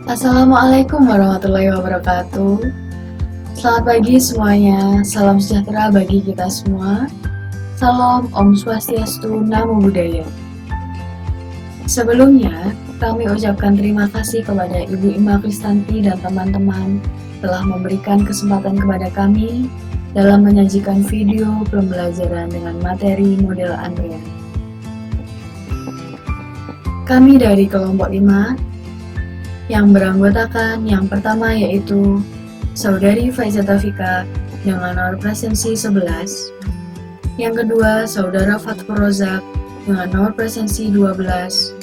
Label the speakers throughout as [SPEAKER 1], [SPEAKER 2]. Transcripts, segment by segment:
[SPEAKER 1] Assalamualaikum warahmatullahi wabarakatuh. Selamat pagi semuanya, salam sejahtera bagi kita semua. Salam Om Swastiastu, Namo Buddhaya. Sebelumnya, kami ucapkan terima kasih kepada Ibu Ima Kristanti dan teman-teman telah memberikan kesempatan kepada kami dalam menyajikan video pembelajaran dengan materi model antrean. Kami dari kelompok 5 yang beranggotakan yang pertama yaitu Saudari Faizah Tafika dengan nomor presensi 11, yang kedua Saudara Fatfur Rozak dengan nomor presensi 12,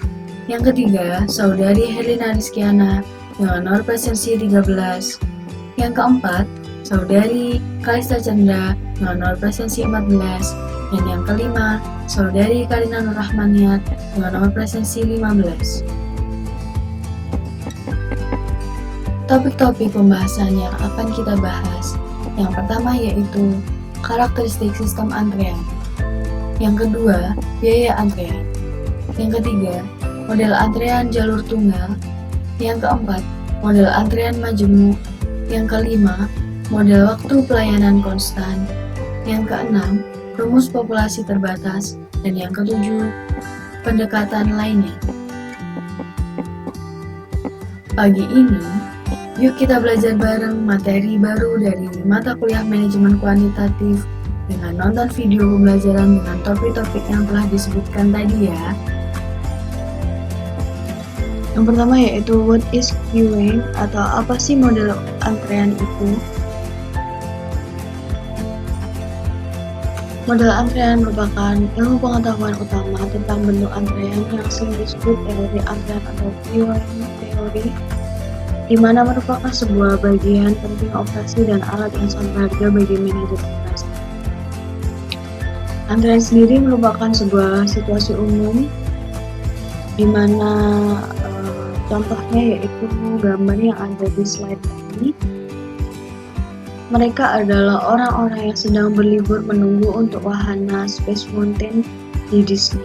[SPEAKER 1] yang ketiga Saudari Herlina Rizkiana dengan nomor presensi 13, yang keempat Saudari Kalista Chandra dengan nomor presensi 14, dan yang kelima Saudari Karina Nur Rahmaniat dengan nomor presensi 15. Topik-topik pembahasan yang akan kita bahas, yang pertama yaitu karakteristik sistem antrean, yang kedua biaya antrean, yang ketiga model antrean jalur tunggal, yang keempat model antrean majemuk, yang kelima model waktu pelayanan konstan, yang keenam rumus populasi terbatas, dan yang ketujuh pendekatan lainnya. Pagi ini yuk kita belajar bareng materi baru dari mata kuliah manajemen kuantitatif dengan nonton video pembelajaran dengan topik-topik yang telah disebutkan tadi ya. Yang pertama yaitu what is queuing atau apa sih model antrean itu. Model antrean merupakan ilmu pengetahuan utama tentang bentuk antrean yang sering disebut teori antrean atau queuing teori, di mana merupakan sebuah bagian penting operasi dan alat yang sangat berharga bagi manajer operasi. Antrean sendiri merupakan sebuah situasi umum di mana contohnya yaitu gambar yang ada di slide ini. Mereka adalah orang-orang yang sedang berlibur menunggu untuk wahana Space Mountain di Disney.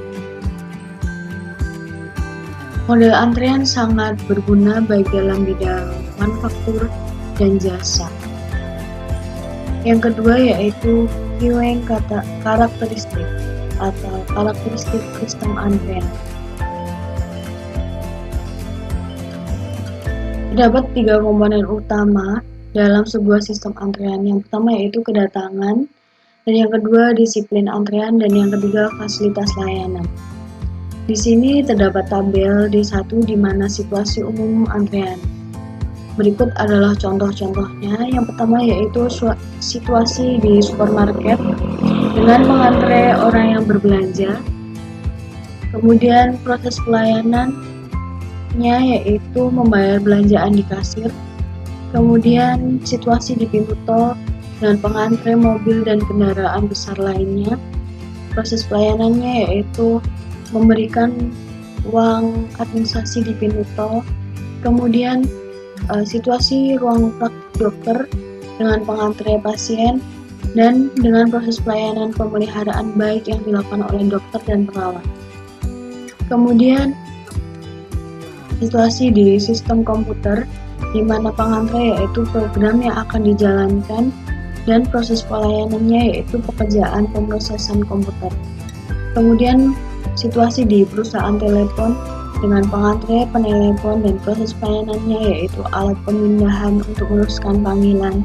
[SPEAKER 1] Model antrean sangat berguna baik dalam bidang manufaktur dan jasa. Yang kedua yaitu queuing karakteristik atau karakteristik sistem antrean. Terdapat 3 komponen utama dalam sebuah sistem antrean. Yang pertama yaitu kedatangan, dan yang kedua disiplin antrean, dan yang ketiga fasilitas layanan. Di sini terdapat tabel D1 di mana situasi umum antrean. Berikut adalah contoh-contohnya. Yang pertama yaitu situasi di supermarket dengan mengantre orang yang berbelanja. Kemudian proses pelayanannya yaitu membayar belanjaan di kasir. Kemudian situasi di pintu tol dengan pengantre mobil dan kendaraan besar lainnya. Proses pelayanannya yaitu memberikan uang administrasi di pintu tol, kemudian situasi ruang praktik dokter dengan pengantre pasien, dan dengan proses pelayanan pemeliharaan baik yang dilakukan oleh dokter dan perawat. Kemudian situasi di sistem komputer, di mana pengantre yaitu program yang akan dijalankan, dan proses pelayanannya yaitu pekerjaan pemrosesan komputer. Kemudian situasi di perusahaan telepon dengan pengantre, penelepon, dan proses pelayanannya yaitu alat pemindahan untuk meneruskan panggilan.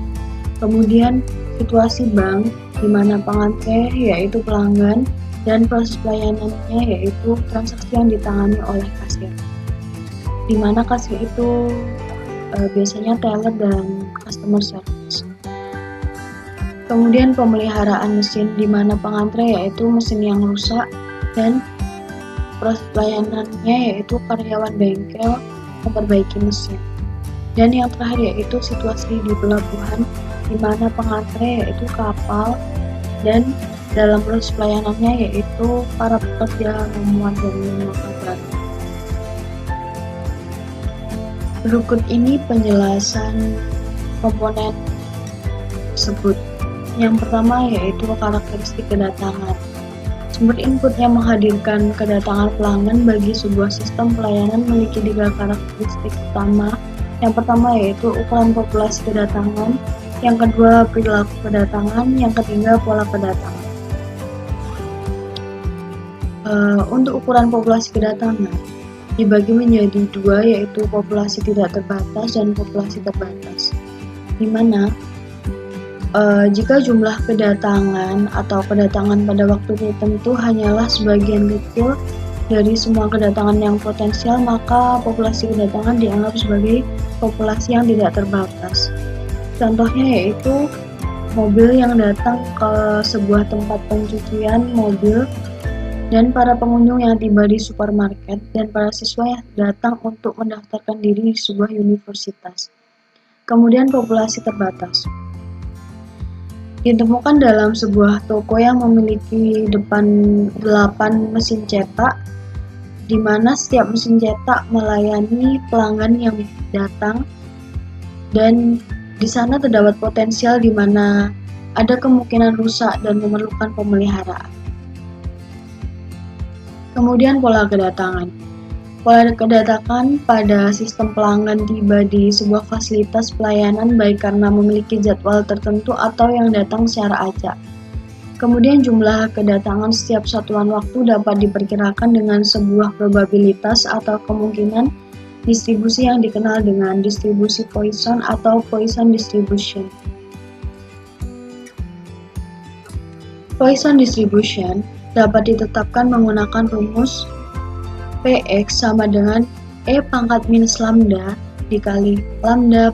[SPEAKER 1] Kemudian situasi bank di mana pengantre yaitu pelanggan dan proses pelayanannya yaitu transaksi yang ditangani oleh kasir. Di mana kasir itu biasanya teller dan customer service. Kemudian pemeliharaan mesin di mana pengantre yaitu mesin yang rusak, dan proses pelayanannya yaitu karyawan bengkel memperbaiki mesin. Dan yang terakhir yaitu situasi di pelabuhan di mana pengantre yaitu kapal, dan dalam proses pelayanannya yaitu para pekerja memuat dan mengangkut barang. Berikut ini penjelasan komponen tersebut. Yang pertama yaitu karakteristik kedatangan. Sumber input yang menghadirkan kedatangan pelanggan bagi sebuah sistem pelayanan memiliki 3 karakteristik utama. Yang pertama yaitu ukuran populasi kedatangan, yang kedua perilaku kedatangan, yang ketiga pola kedatangan. Untuk ukuran populasi kedatangan dibagi menjadi 2, yaitu populasi tidak terbatas dan populasi terbatas, di mana jika jumlah kedatangan atau kedatangan pada waktu tertentu hanyalah sebagian kecil dari semua kedatangan yang potensial, maka populasi kedatangan dianggap sebagai populasi yang tidak terbatas. Contohnya yaitu mobil yang datang ke sebuah tempat pencucian mobil, dan para pengunjung yang tiba di supermarket, dan para siswa yang datang untuk mendaftarkan diri di sebuah universitas. Kemudian populasi terbatas ditemukan dalam sebuah toko yang memiliki 8 mesin cetak, di mana setiap mesin cetak melayani pelanggan yang datang, dan di sana terdapat potensial di mana ada kemungkinan rusak dan memerlukan pemeliharaan. Kemudian pola kedatangan. Pola kedatangan pada sistem pelanggan tiba di sebuah fasilitas pelayanan baik karena memiliki jadwal tertentu atau yang datang secara acak. Kemudian jumlah kedatangan setiap satuan waktu dapat diperkirakan dengan sebuah probabilitas atau kemungkinan distribusi yang dikenal dengan distribusi Poisson atau Poisson distribution. Poisson distribution dapat ditetapkan menggunakan rumus Px sama dengan E pangkat minus lambda dikali lambda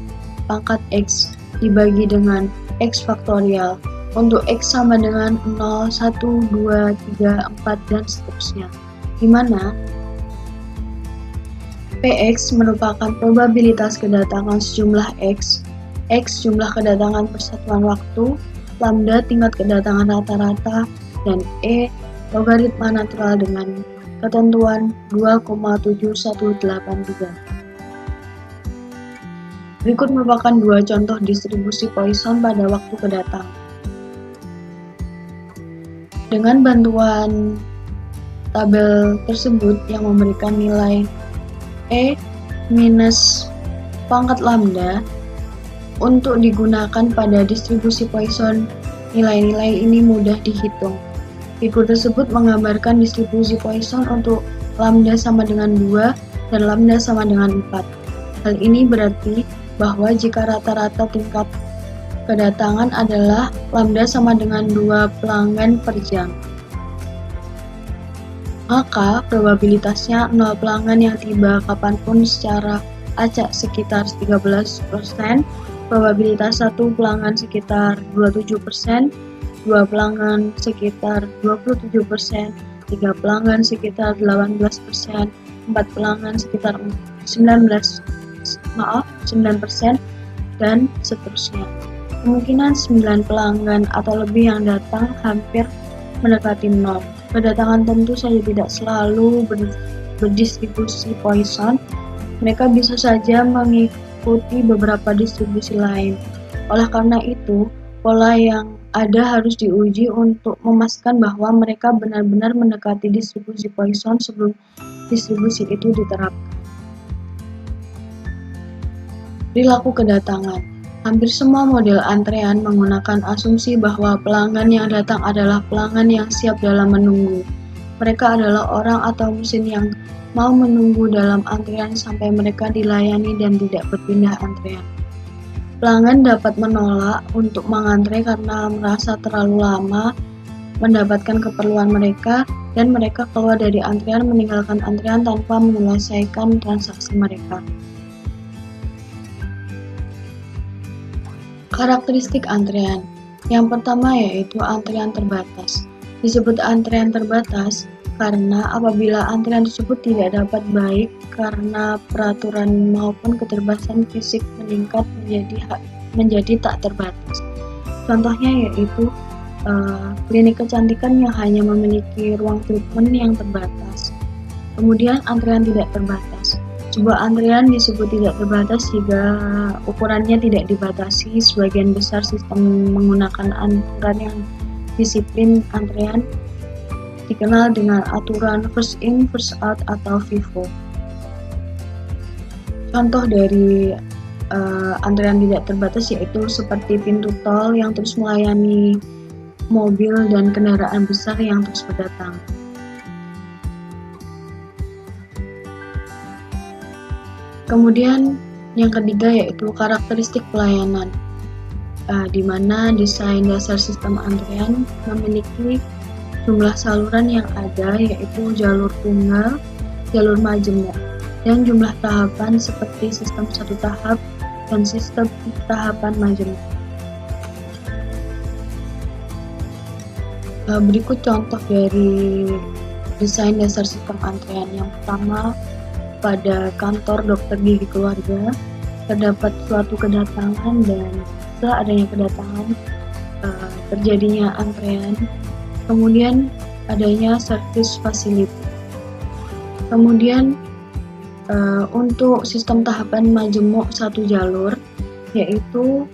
[SPEAKER 1] pangkat X dibagi dengan X faktorial, untuk X sama dengan 0, 1, 2, 3, 4, dan seterusnya, di mana Px merupakan probabilitas kedatangan sejumlah X, X jumlah kedatangan persatuan waktu, lambda tingkat kedatangan rata-rata, dan E logaritma natural dengan ketentuan 2,7183. Berikut merupakan 2 contoh distribusi Poisson pada waktu kedatangan. Dengan bantuan tabel tersebut yang memberikan nilai E minus pangkat lambda untuk digunakan pada distribusi Poisson, nilai-nilai ini mudah dihitung. Figur tersebut menggambarkan distribusi Poisson untuk lambda sama dengan 2 dan lambda sama dengan 4. Hal ini berarti bahwa jika rata-rata tingkat kedatangan adalah lambda sama dengan 2 pelanggan per jam, maka probabilitasnya 0 pelanggan yang tiba kapanpun secara acak sekitar 13%, probabilitas 1 pelanggan sekitar 27%, 2 pelanggan sekitar 27%, 3 pelanggan sekitar 18%, 4 pelanggan sekitar 9%, dan seterusnya. Kemungkinan 9 pelanggan atau lebih yang datang hampir mendekati 0. Kedatangan tentu saja tidak selalu berdistribusi Poisson, mereka bisa saja mengikuti beberapa distribusi lain. Oleh karena itu, pola yang ada harus diuji untuk memastikan bahwa mereka benar-benar mendekati distribusi Poisson sebelum distribusi itu diterapkan. Perilaku kedatangan. Hampir semua model antrean menggunakan asumsi bahwa pelanggan yang datang adalah pelanggan yang siap dalam menunggu. Mereka adalah orang atau mesin yang mau menunggu dalam antrean sampai mereka dilayani dan tidak berpindah antrean. Pelanggan dapat menolak untuk mengantre karena merasa terlalu lama mendapatkan keperluan mereka, dan mereka keluar dari antrean meninggalkan antrean tanpa menyelesaikan transaksi mereka. Karakteristik antrean. Yang pertama yaitu antrean terbatas. Disebut antrean terbatas karena apabila antrean tersebut tidak dapat baik karena peraturan maupun keterbatasan fisik meningkat menjadi tak terbatas. Contohnya yaitu klinik kecantikan yang hanya memiliki ruang treatment yang terbatas. Kemudian antrean tidak terbatas. Sebuah antrean disebut tidak terbatas jika ukurannya tidak dibatasi. Sebagian besar sistem menggunakan aturan yang disiplin antrean dikenal dengan aturan first in first out atau FIFO. Contoh dari antrean tidak terbatas yaitu seperti pintu tol yang terus melayani mobil dan kendaraan besar yang terus berdatang. Kemudian yang ketiga yaitu karakteristik pelayanan, di mana desain dasar sistem antrean memiliki jumlah saluran yang ada yaitu jalur tunggal, jalur majemuk, dan jumlah tahapan seperti sistem satu tahap dan sistem tahapan majemuk. Berikut contoh dari desain dasar sistem antrean. Yang pertama, pada kantor dokter gigi keluarga terdapat suatu kedatangan dan setelah adanya kedatangan terjadinya antrean, kemudian adanya service facility. Kemudian untuk sistem tahapan majemuk satu jalur yaitu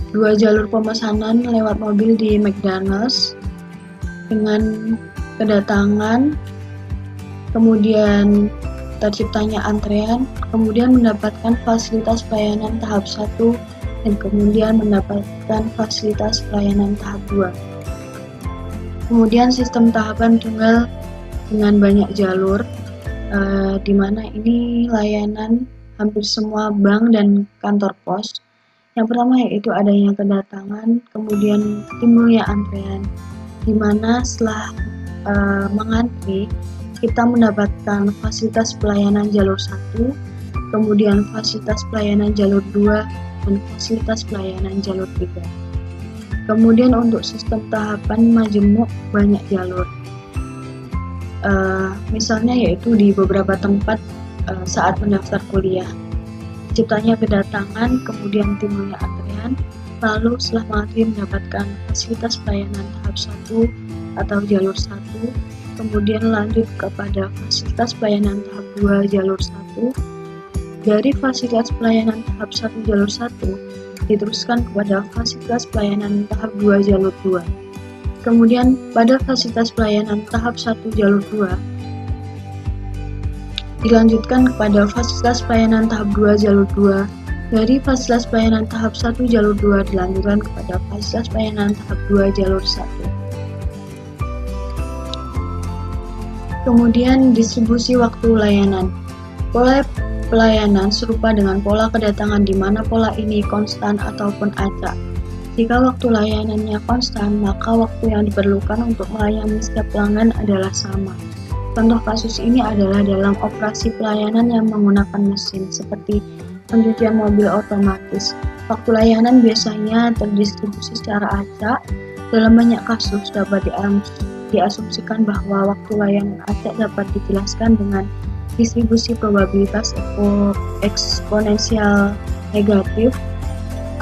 [SPEAKER 1] 2 jalur pemesanan lewat mobil di McDonald's dengan kedatangan, kemudian terciptanya antrean, kemudian mendapatkan fasilitas pelayanan tahap 1 dan kemudian mendapatkan fasilitas pelayanan tahap 2. Kemudian sistem tahapan tunggal dengan banyak jalur, di mana ini layanan hampir semua bank dan kantor pos. Yang pertama yaitu adanya kedatangan, kemudian timbulnya antrean, di mana setelah mengantri kita mendapatkan fasilitas pelayanan jalur 1, kemudian fasilitas pelayanan jalur 2, dan fasilitas pelayanan jalur 3. Kemudian untuk sistem tahapan majemuk banyak jalur, misalnya yaitu di beberapa tempat saat mendaftar kuliah. Ciptanya kedatangan, kemudian timbulnya antrean, lalu setelah mengantri mendapatkan fasilitas pelayanan tahap 1 atau jalur 1, kemudian lanjut kepada fasilitas pelayanan tahap 2 jalur 1. Dari fasilitas pelayanan tahap 1 jalur 1 diteruskan kepada fasilitas pelayanan tahap 2 jalur 2. Kemudian pada fasilitas pelayanan tahap 1 jalur 2 dilanjutkan kepada fasilitas pelayanan tahap 2 jalur 2. Dari fasilitas pelayanan tahap 1 jalur 2 dilanjutkan kepada fasilitas pelayanan tahap 2 jalur 1. Kemudian distribusi waktu layanan. Pola pelayanan serupa dengan pola kedatangan di mana pola ini konstan ataupun acak. Jika waktu layanannya konstan, maka waktu yang diperlukan untuk melayani setiap pelanggan adalah sama. Contoh kasus ini adalah dalam operasi pelayanan yang menggunakan mesin, seperti pencucian mobil otomatis. Waktu layanan biasanya terdistribusi secara acak. Dalam banyak kasus dapat diasumsikan bahwa waktu layanan acak dapat dijelaskan dengan distribusi probabilitas eksponensial negatif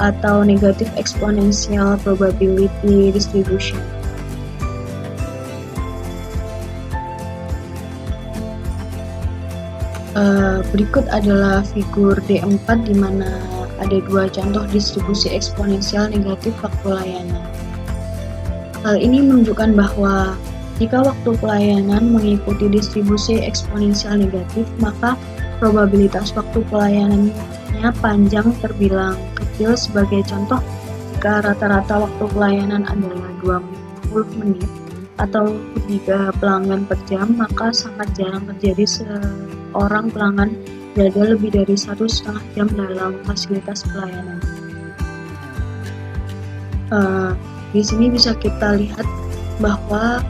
[SPEAKER 1] atau negative exponential probability distribution. Berikut adalah figur D4 di mana ada 2 contoh distribusi eksponensial negatif waktu layanan. Hal ini menunjukkan bahwa jika waktu pelayanan mengikuti distribusi eksponensial negatif, maka probabilitas waktu pelayanannya panjang terbilang kecil. Sebagai contoh, jika rata-rata waktu pelayanan adalah 20 menit atau 3 pelanggan per jam, maka sangat jarang terjadi seorang pelanggan berada lebih dari 1,5 jam dalam fasilitas pelayanan. Di sini bisa kita lihat bahwa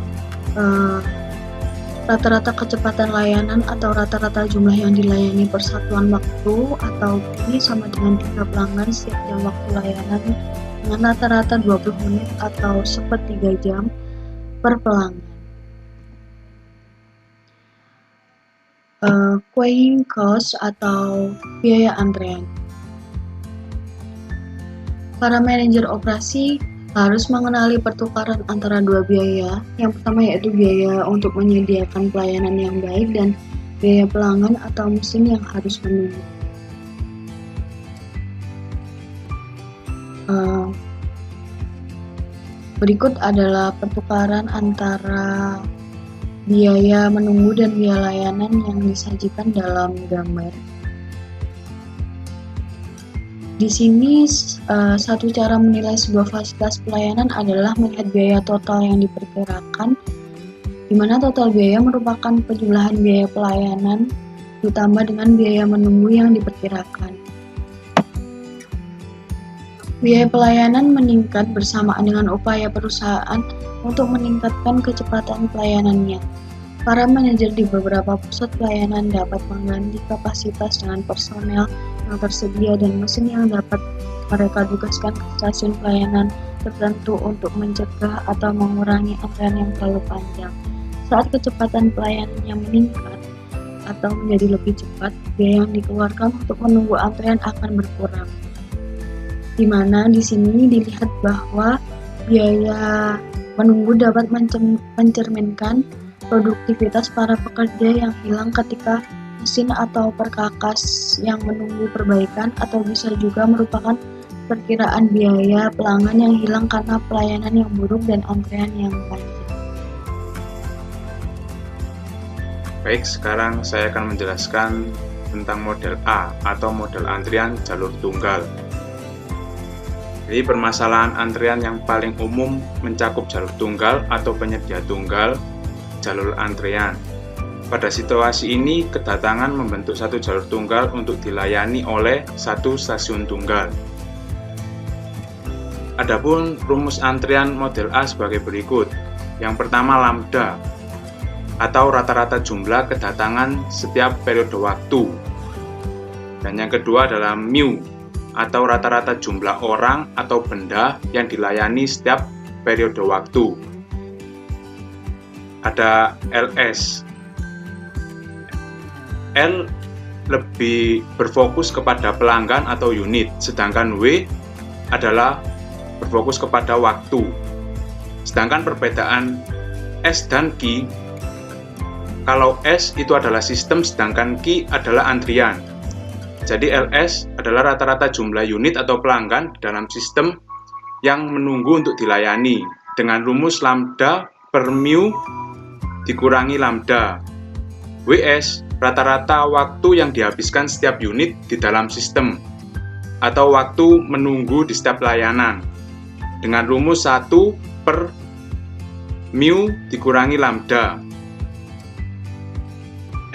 [SPEAKER 1] rata-rata kecepatan layanan atau rata-rata jumlah yang dilayani per satuan waktu atau ini sama dengan 3 pelanggan setiap jam waktu layanan dengan rata-rata 20 menit atau sepertiga jam per pelanggan. Queuing cost atau biaya antrean. Para manajer operasi harus mengenali pertukaran antara 2 biaya. Yang pertama yaitu biaya untuk menyediakan pelayanan yang baik dan biaya pelanggan atau mesin yang harus menunggu. Berikut adalah pertukaran antara biaya menunggu dan biaya layanan yang disajikan dalam gambar. Di sini satu cara menilai sebuah fasilitas pelayanan adalah melihat biaya total yang diperkirakan, di mana total biaya merupakan penjumlahan biaya pelayanan ditambah dengan biaya menunggu yang diperkirakan. Biaya pelayanan meningkat bersamaan dengan upaya perusahaan untuk meningkatkan kecepatan pelayanannya. Para manajer di beberapa pusat pelayanan dapat mengganti kapasitas dengan personel yang tersedia dan mesin yang dapat mereka tugaskan ke stasiun pelayanan tertentu untuk mencegah atau mengurangi antrean yang terlalu panjang. Saat kecepatan pelayanannya meningkat atau menjadi lebih cepat, biaya yang dikeluarkan untuk menunggu antrean akan berkurang. Di mana di sini dilihat bahwa biaya menunggu dapat mencerminkan produktivitas para pekerja yang hilang ketika mesin atau perkakas yang menunggu perbaikan, atau bisa juga merupakan perkiraan biaya pelanggan yang hilang karena pelayanan yang buruk dan antrean yang panjang.
[SPEAKER 2] Baik, sekarang saya akan menjelaskan tentang model A atau model antrian jalur tunggal. Jadi permasalahan antrian yang paling umum mencakup jalur tunggal atau penyedia tunggal, jalur antrian. Pada situasi ini, kedatangan membentuk satu jalur tunggal untuk dilayani oleh satu stasiun tunggal. Adapun rumus antrian model A sebagai berikut. Yang pertama lambda, atau rata-rata jumlah kedatangan setiap periode waktu. Dan yang kedua adalah mu, atau rata-rata jumlah orang atau benda yang dilayani setiap periode waktu. Ada LS. L lebih berfokus kepada pelanggan atau unit, sedangkan W adalah berfokus kepada waktu. Sedangkan perbedaan S dan Q, kalau S itu adalah sistem, sedangkan Q adalah antrian. Jadi LS adalah rata-rata jumlah unit atau pelanggan dalam sistem yang menunggu untuk dilayani dengan rumus lambda per mu dikurangi lambda. WS rata-rata waktu yang dihabiskan setiap unit di dalam sistem atau waktu menunggu di setiap layanan dengan rumus 1 per mu dikurangi lambda.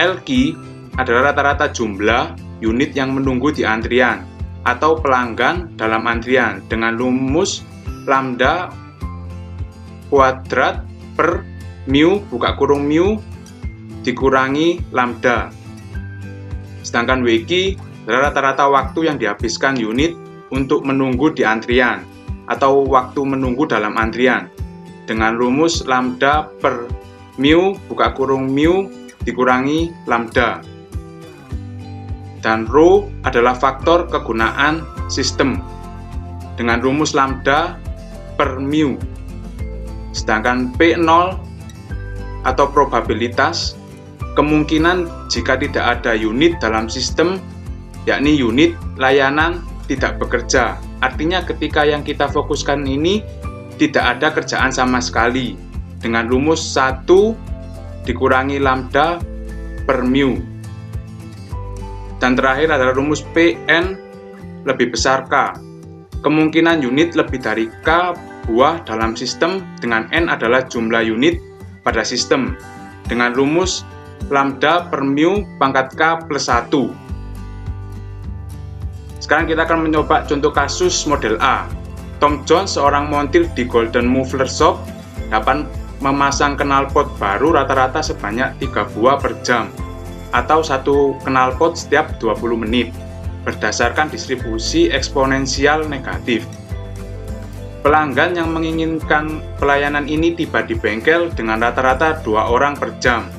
[SPEAKER 2] LQ adalah rata-rata jumlah unit yang menunggu di antrian atau pelanggan dalam antrian dengan rumus lambda kuadrat per mu buka kurung mu dikurangi lambda. Sedangkan WQ adalah rata-rata waktu yang dihabiskan unit untuk menunggu di antrian atau waktu menunggu dalam antrian dengan rumus lambda per mu buka kurung mu dikurangi lambda. Dan rho adalah faktor kegunaan sistem dengan rumus lambda per mu. Sedangkan P0 atau probabilitas kemungkinan jika tidak ada unit dalam sistem, yakni unit layanan tidak bekerja. Artinya ketika yang kita fokuskan ini tidak ada kerjaan sama sekali dengan rumus 1 dikurangi lambda per mu. Dan terakhir adalah rumus PN lebih besar K. Kemungkinan unit lebih dari K buah dalam sistem dengan N adalah jumlah unit pada sistem dengan rumus lambda per mu pangkat K plus 1. Sekarang kita akan mencoba contoh kasus model A. Tom Jones, seorang montir di Golden Muffler Shop, dapat memasang knalpot baru rata-rata sebanyak 3 buah per jam atau satu knalpot setiap 20 menit berdasarkan distribusi eksponensial negatif. Pelanggan yang menginginkan pelayanan ini tiba di bengkel dengan rata-rata 2 orang per jam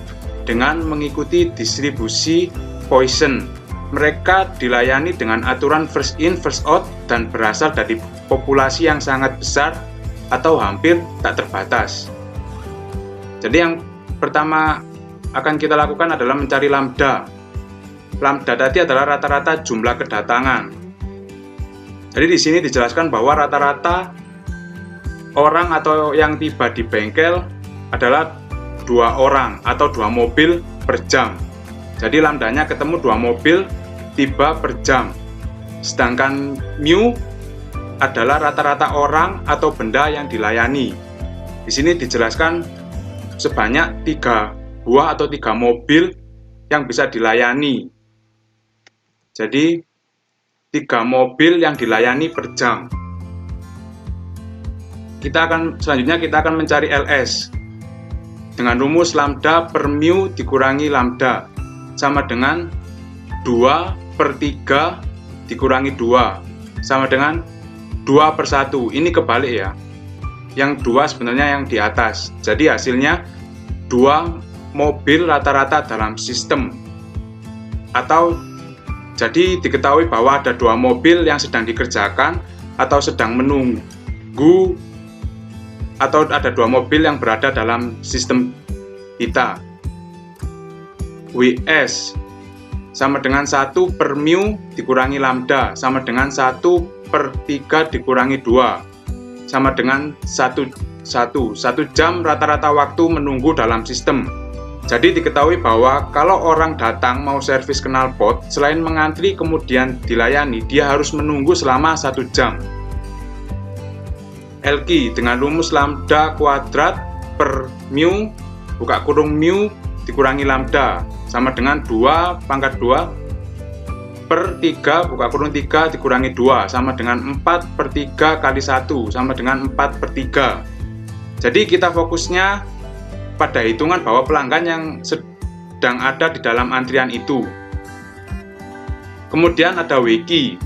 [SPEAKER 2] dengan mengikuti distribusi Poisson. Mereka dilayani dengan aturan first in first out dan berasal dari populasi yang sangat besar atau hampir tak terbatas. Jadi yang pertama akan kita lakukan adalah mencari lambda. Lambda tadi adalah rata-rata jumlah kedatangan. Jadi di sini dijelaskan bahwa rata-rata orang atau yang tiba di bengkel adalah 2 orang atau 2 mobil per jam. Jadi lambdanya ketemu 2 mobil tiba per jam. Sedangkan mu adalah rata-rata orang atau benda yang dilayani. Di sini dijelaskan sebanyak 3 buah atau 3 mobil yang bisa dilayani. Jadi 3 mobil yang dilayani per jam. Selanjutnya kita akan mencari LS dengan rumus lambda per mu dikurangi lambda sama dengan 2 per 3 dikurangi 2 sama dengan 2 per 1. Ini kebalik ya. Yang 2 sebenarnya yang di atas. Jadi hasilnya 2 mobil rata-rata dalam sistem. Atau jadi diketahui bahwa ada 2 mobil yang sedang dikerjakan atau sedang menunggu, atau ada 2 mobil yang berada dalam sistem kita. WS sama dengan 1 per mu dikurangi lambda sama dengan 1 per 3 dikurangi 2 sama dengan 1 jam rata-rata waktu menunggu dalam sistem. Jadi diketahui bahwa kalau orang datang mau servis knalpot, selain mengantri kemudian dilayani, dia harus menunggu selama 1 jam. LQ dengan rumus lambda kuadrat per mu buka kurung mu dikurangi lambda sama dengan 2 pangkat 2 per 3 buka kurung 3 dikurangi 2 sama dengan 4 per 3 kali 1 sama dengan 4 per 3. Jadi kita fokusnya pada hitungan bahwa pelanggan yang sedang ada di dalam antrian itu. Kemudian ada WQ,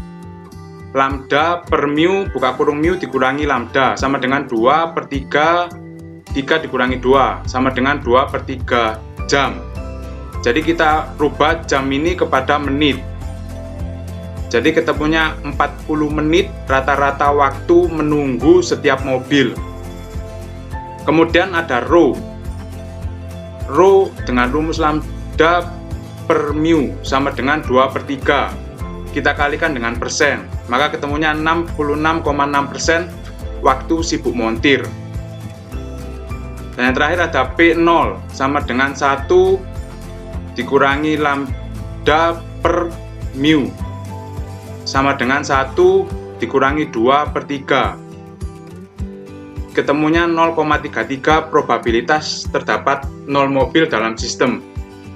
[SPEAKER 2] lambda per mu buka kurung mu dikurangi lambda sama dengan 2 per 3 dikurangi 2 sama dengan 2 per 3 jam. Jadi kita rubah jam ini kepada menit. Jadi ketemunya 40 menit rata-rata waktu menunggu setiap mobil. Kemudian ada rho dengan rumus lambda per mu sama dengan 2 per 3 kita kalikan dengan persen, maka ketemunya 66,6% waktu sibuk montir. Dan yang terakhir ada P0 sama dengan 1 dikurangi lambda per mu sama dengan 1 dikurangi 2 per 3. Ketemunya 0,33 probabilitas terdapat 0 mobil dalam sistem.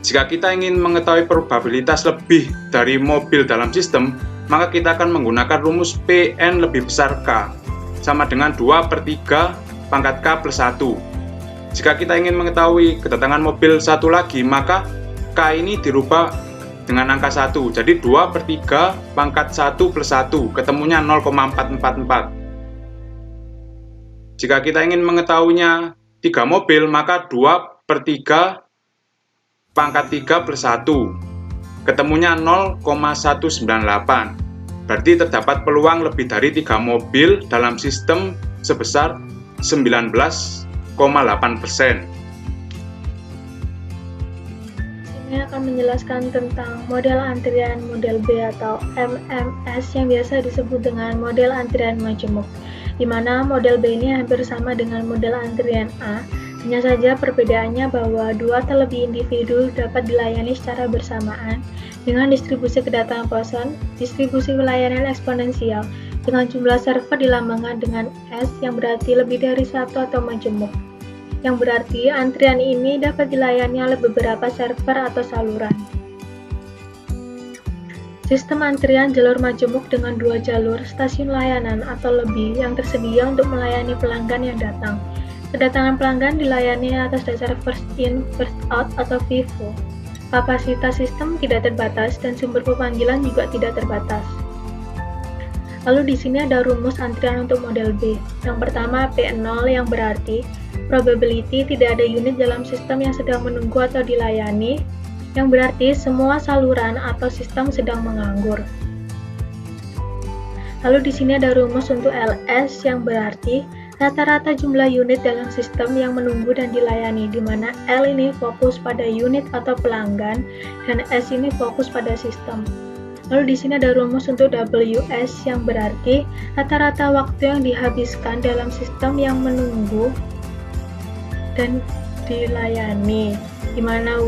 [SPEAKER 2] Jika kita ingin mengetahui probabilitas lebih dari mobil dalam sistem, maka kita akan menggunakan rumus Pn lebih besar K sama dengan 2 per 3 pangkat K plus 1. Jika kita ingin mengetahui kedatangan mobil satu lagi, maka K ini dirubah dengan angka 1. Jadi 2 per 3 pangkat 1 plus 1, ketemunya 0,444. Jika kita ingin mengetahuinya 3 mobil, maka 2 per 3 pangkat 3 plus 1, ketemunya 0,198. Berarti terdapat peluang lebih dari 3 mobil dalam sistem sebesar 19,8%.
[SPEAKER 3] Ini akan menjelaskan tentang model antrian model B atau MMS yang biasa disebut dengan model antrian majemuk, di mana model B ini hampir sama dengan model antrian A. Hanya saja perbedaannya bahwa 2 atau lebih individu dapat dilayani secara bersamaan dengan distribusi kedatangan person, distribusi pelayanan eksponensial, dengan jumlah server dilambangkan dengan S yang berarti lebih dari 1 atau majemuk. Yang berarti antrian ini dapat dilayani oleh beberapa server atau saluran. Sistem antrian jalur majemuk dengan 2 jalur stasiun layanan atau lebih yang tersedia untuk melayani pelanggan yang datang. Kedatangan pelanggan dilayani atas dasar first in, first out atau FIFO. Kapasitas sistem tidak terbatas dan sumber pemanggilan juga tidak terbatas. Lalu di sini ada rumus antrian untuk model B. Yang pertama P0 yang berarti probability tidak ada unit dalam sistem yang sedang menunggu atau dilayani, yang berarti semua saluran atau sistem sedang menganggur. Lalu di sini ada rumus untuk LS yang berarti rata-rata jumlah unit dalam sistem yang menunggu dan dilayani, di mana L ini fokus pada unit atau pelanggan dan S ini fokus pada sistem. Lalu di sini ada rumus untuk WS yang berarti rata-rata waktu yang dihabiskan dalam sistem yang menunggu dan dilayani, di mana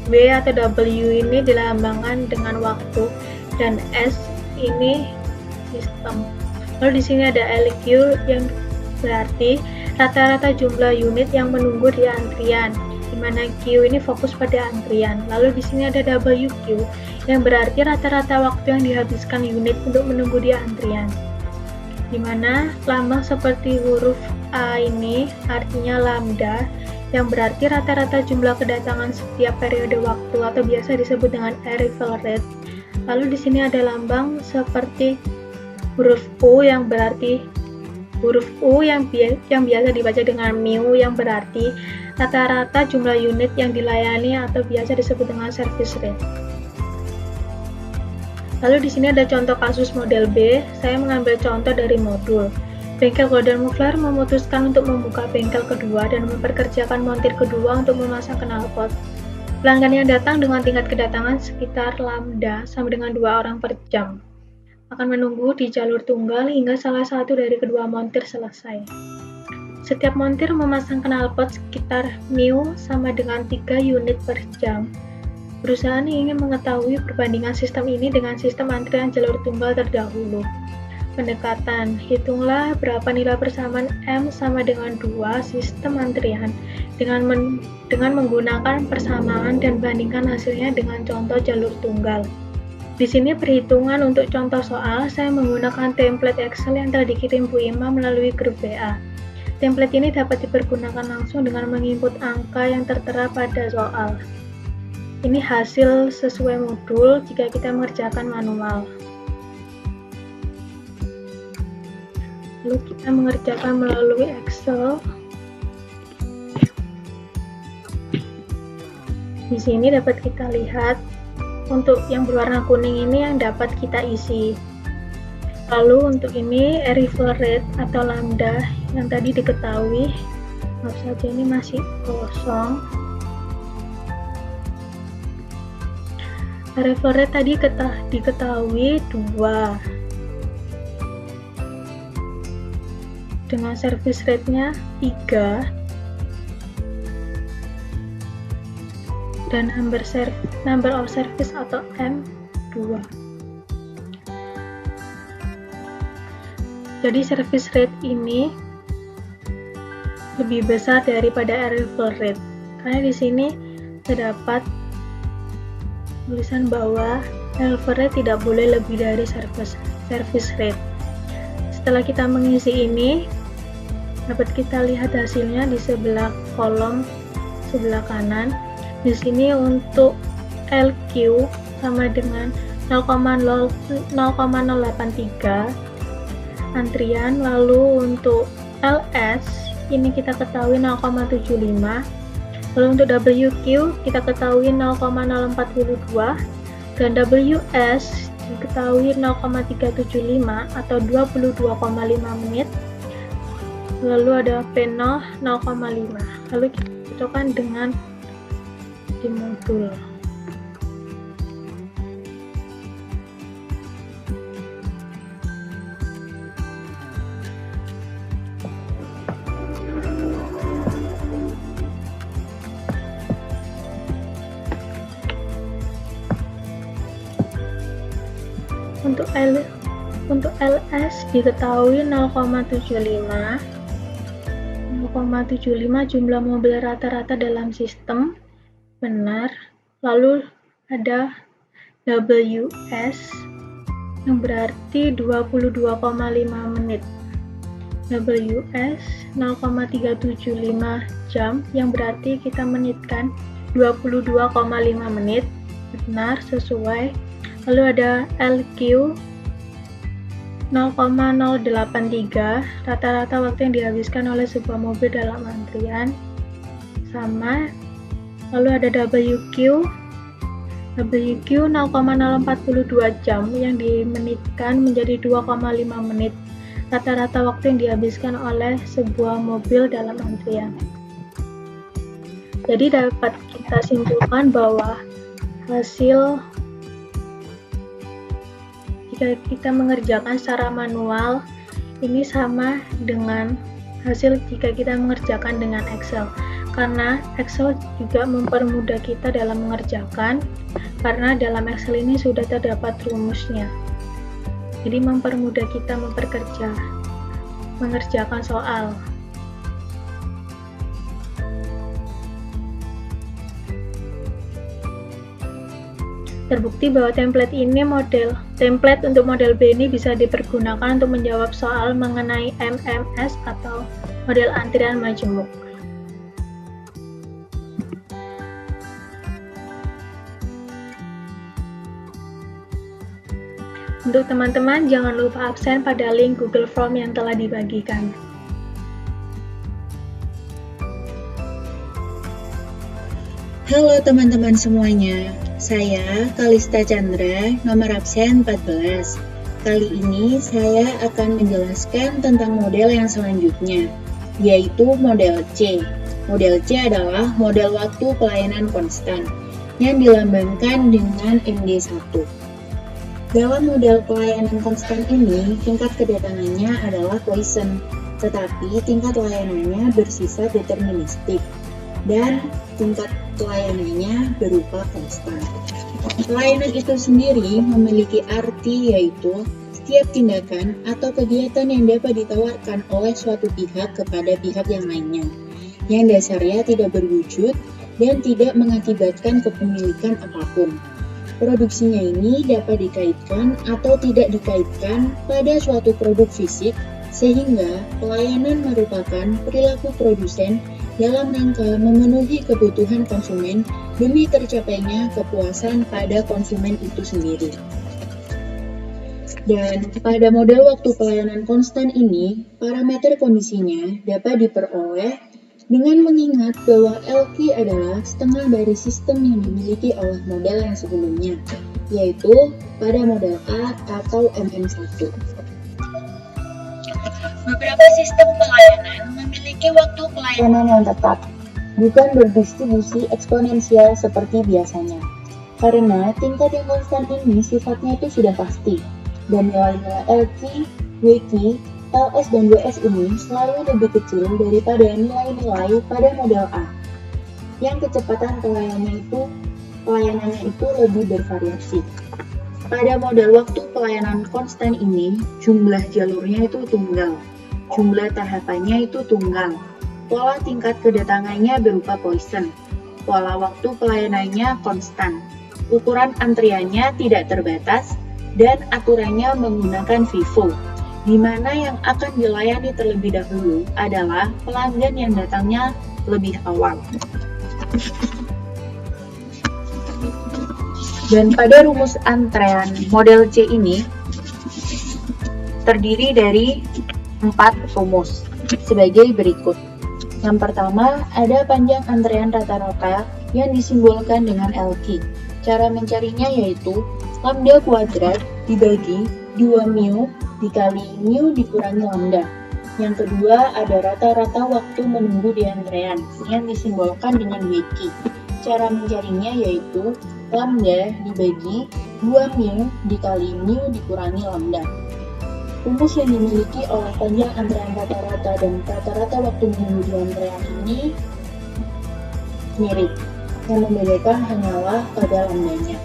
[SPEAKER 3] W atau W ini dilambangkan dengan waktu dan S ini sistem. Lalu di sini ada LQ yang berarti rata-rata jumlah unit yang menunggu di antrian, di mana Q ini fokus pada antrian. Lalu di sini ada WQ yang berarti rata-rata waktu yang dihabiskan unit untuk menunggu di antrian, di mana lambang seperti huruf A ini artinya lambda, yang berarti rata-rata jumlah kedatangan setiap periode waktu atau biasa disebut dengan arrival rate. Lalu di sini ada lambang seperti huruf U yang berarti huruf U yang biasa dibaca dengan mu, yang berarti rata-rata jumlah unit yang dilayani atau biasa disebut dengan service rate. Lalu di sini ada contoh kasus model B. Saya mengambil contoh dari modul. Bengkel Golden Muffler memutuskan untuk membuka bengkel kedua dan memperkerjakan montir kedua untuk memasang knalpot. Pelanggan yang datang dengan tingkat kedatangan sekitar lambda sama dengan 2 orang per jam akan menunggu di jalur tunggal hingga salah satu dari kedua montir selesai. Setiap montir memasang knalpot sekitar mu sama dengan 3 unit per jam. Perusahaan ingin mengetahui perbandingan sistem ini dengan sistem antrian jalur tunggal terdahulu. Pendekatan, hitunglah berapa nilai persamaan M sama dengan 2 sistem antrian dengan menggunakan persamaan dan bandingkan hasilnya dengan contoh jalur tunggal. Di sini perhitungan untuk contoh soal, saya menggunakan template Excel yang telah dikirim Bu Ima melalui grup WA. Template ini dapat dipergunakan langsung dengan menginput angka yang tertera pada soal. Ini hasil sesuai modul jika kita mengerjakan manual. Lalu kita mengerjakan melalui Excel. Di sini dapat kita lihat untuk yang berwarna kuning ini yang dapat kita isi. Lalu untuk ini arrival rate atau lambda yang tadi diketahui, maaf saja ini masih kosong. Arrival rate tadi diketahui 2 dengan service rate-nya 3 dan number of service atau M 2. Jadi service rate ini lebih besar daripada arrival rate karena di sini terdapat tulisan bahwa arrival rate tidak boleh lebih dari service rate. Setelah kita mengisi ini, dapat kita lihat hasilnya di sebelah kolom sebelah kanan. Di sini untuk LQ sama dengan 0,083 antrian, lalu untuk LS ini kita ketahui 0,75, lalu untuk WQ kita ketahui 0,042 dan WS diketahui 0,375 atau 22,5 menit. Lalu ada P0 0,5. Lalu kita cocokkan dengan di modul. Untuk LS diketahui 0,75 jumlah mobil rata-rata dalam sistem, benar. Lalu ada WS yang berarti 22,5 menit. WS 0,375 jam yang berarti kita menitkan 22,5 menit, benar, sesuai. Lalu ada LQ 0,083 rata-rata waktu yang dihabiskan oleh sebuah mobil dalam antrian, sama. Lalu ada WQ 0,042 jam yang dimenitkan menjadi 2,5 menit rata-rata waktu yang dihabiskan oleh sebuah mobil dalam antrian. Jadi dapat kita simpulkan bahwa hasil jika kita mengerjakan secara manual, ini sama dengan hasil jika kita mengerjakan dengan Excel. Karena Excel juga mempermudah kita dalam mengerjakan, karena dalam Excel ini sudah terdapat rumusnya. Jadi mempermudah kita mengerjakan soal. Terbukti bahwa template untuk model B ini bisa dipergunakan untuk menjawab soal mengenai MMS atau model antrian majemuk. Untuk teman-teman, jangan lupa absen pada link Google Form yang telah dibagikan.
[SPEAKER 4] Halo teman-teman semuanya, saya Kalista Chandra, nomor absen 14. Kali ini saya akan menjelaskan tentang model yang selanjutnya, yaitu model C. Model C adalah model waktu pelayanan konstan, yang dilambangkan dengan MD1. Dalam model pelayanan konstan ini, tingkat kedatangannya adalah Poisson, tetapi tingkat layanannya bersifat deterministik, dan tingkat pelayanannya berupa konstan. Pelayanan itu sendiri memiliki arti yaitu setiap tindakan atau kegiatan yang dapat ditawarkan oleh suatu pihak kepada pihak yang lainnya, yang dasarnya tidak berwujud dan tidak mengakibatkan kepemilikan apapun. Produksinya ini dapat dikaitkan atau tidak dikaitkan pada suatu produk fisik, sehingga pelayanan merupakan perilaku produsen dalam rangka memenuhi kebutuhan konsumen demi tercapainya kepuasan pada konsumen itu sendiri. Dan pada model waktu pelayanan konstan ini, parameter kondisinya dapat diperoleh dengan mengingat bahwa LQ adalah setengah dari sistem yang dimiliki oleh model yang sebelumnya, yaitu pada model A atau MM1. Beberapa sistem pelayanan memiliki waktu pelayanan yang tetap, bukan berdistribusi eksponensial seperti biasanya. Karena tingkat yang konstan ini sifatnya itu sudah pasti, dan nilai-nilai LQ, WQ, LS dan WS ini selalu lebih kecil daripada nilai-nilai pada model A, yang kecepatan pelayanannya itu lebih bervariasi. Pada model waktu pelayanan konstan ini, jumlah jalurnya itu tunggal, jumlah tahapannya itu tunggal, pola tingkat kedatangannya berupa Poisson, pola waktu pelayanannya konstan, ukuran antriannya tidak terbatas, dan aturannya menggunakan FIFO, di mana yang akan dilayani terlebih dahulu adalah pelanggan yang datangnya lebih awal. Dan pada rumus antrean model C ini terdiri dari 4 rumus sebagai berikut. Yang pertama, ada panjang antrean rata-rata yang disimbolkan dengan LQ. Cara mencarinya yaitu lambda kuadrat dibagi 2 mu dikali mu dikurangi lambda. Yang kedua, ada rata-rata waktu menunggu di antrean yang disimbolkan dengan WQ. Cara mencarinya yaitu lambda dibagi 2 mu dikali mu dikurangi lambda. Rumus yang dimiliki oleh panjang antrean rata-rata dan rata-rata waktu menunggu di antrean ini mirip. Yang membedakan hanyalah pada lambdanya.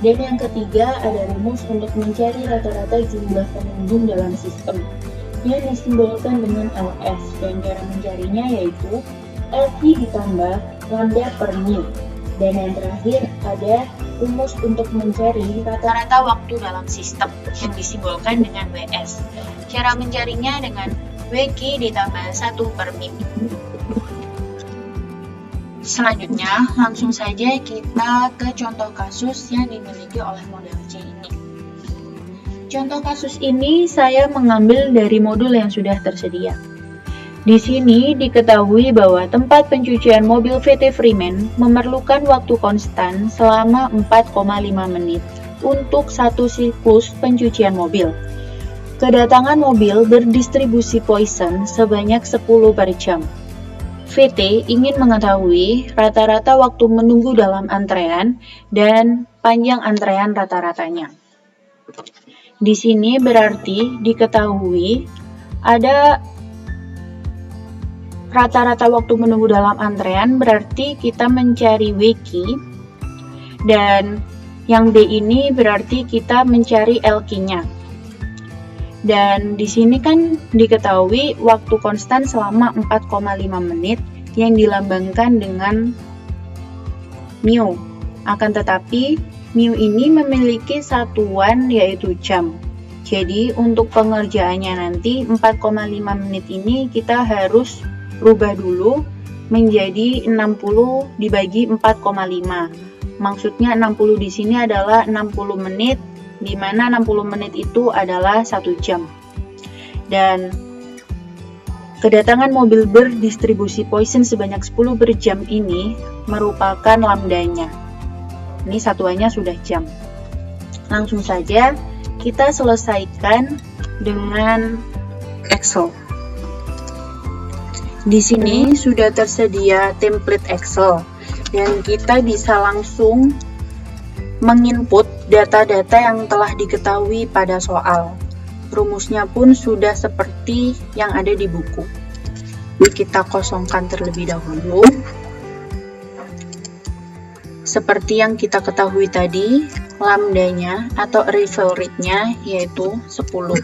[SPEAKER 4] Dan yang ketiga, ada rumus untuk mencari rata-rata jumlah pengunjung dalam sistem yang disimbolkan dengan LS, dan cara mencarinya yaitu LQ ditambah lambda per mu. Dan yang terakhir, ada rumus untuk mencari rata-rata waktu dalam sistem yang disimbolkan dengan WS. Cara mencarinya dengan WQ ditambah 1 per mu. Selanjutnya, langsung saja kita ke contoh kasus yang dimiliki oleh model C ini. Contoh kasus ini saya mengambil dari modul yang sudah tersedia. Di sini diketahui bahwa tempat pencucian mobil VT Freeman memerlukan waktu konstan selama 4,5 menit untuk satu siklus pencucian mobil. Kedatangan mobil berdistribusi Poisson sebanyak 10 per jam. VT ingin mengetahui rata-rata waktu menunggu dalam antrean dan panjang antrean rata-ratanya. Di sini berarti diketahui ada rata-rata waktu menunggu dalam antrean, berarti kita mencari WQ, dan yang D ini berarti kita mencari LQ-nya. Dan di sini kan diketahui waktu konstan selama 4,5 menit yang dilambangkan dengan mu. Akan tetapi mu ini memiliki satuan yaitu jam. Jadi untuk pengerjaannya nanti 4,5 menit ini kita harus rubah dulu menjadi 60 dibagi 4,5. Maksudnya 60 di sini adalah 60 menit, di mana 60 menit itu adalah 1 jam. Dan kedatangan mobil berdistribusi Poisson sebanyak 10 per jam ini merupakan lambdanya. Ini satuannya sudah jam. Langsung saja kita selesaikan dengan Excel. Di sini sudah tersedia template Excel dan kita bisa langsung menginput data-data yang telah diketahui pada soal. Rumusnya pun sudah seperti yang ada di buku. Kita kosongkan terlebih dahulu. Seperti yang kita ketahui tadi, lambdanya atau arrival rate-nya yaitu 10.